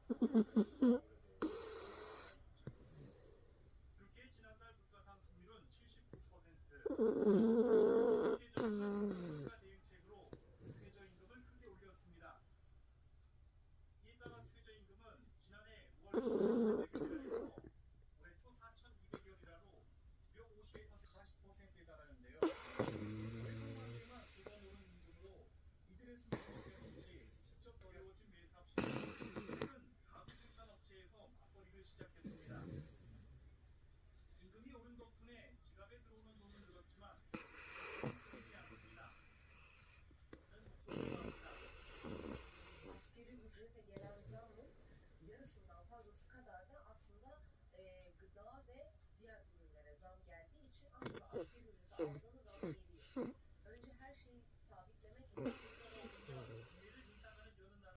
türkiye 지난달 물가 상승률은 79%, 물가 대응책으로 최저임금을 크게 올렸습니다. 이에 따라 최저임금은 지난해 5월 4,500원이라로 올해 초 4,200원이라로 무려 40%에 달하는데요. 올해 상반기에만 2번 오른 임금으로 이들의 숨통을 때문인지 직접 어려워진 메이크업 시장. 최근 가구 생산업체에서 맞벌이를 시작했습니다. 임금이 오른 덕분에 지갑에 들어오는 돈은 늘었지만 되지 않습니다. 저는 목소리가 나옵니다. Asgari ücrete gelen zamın yarısından fazlası kadar da aslında gıda ve diğer ürünlere zam geldiği için aslında asgari ücreti aldığımız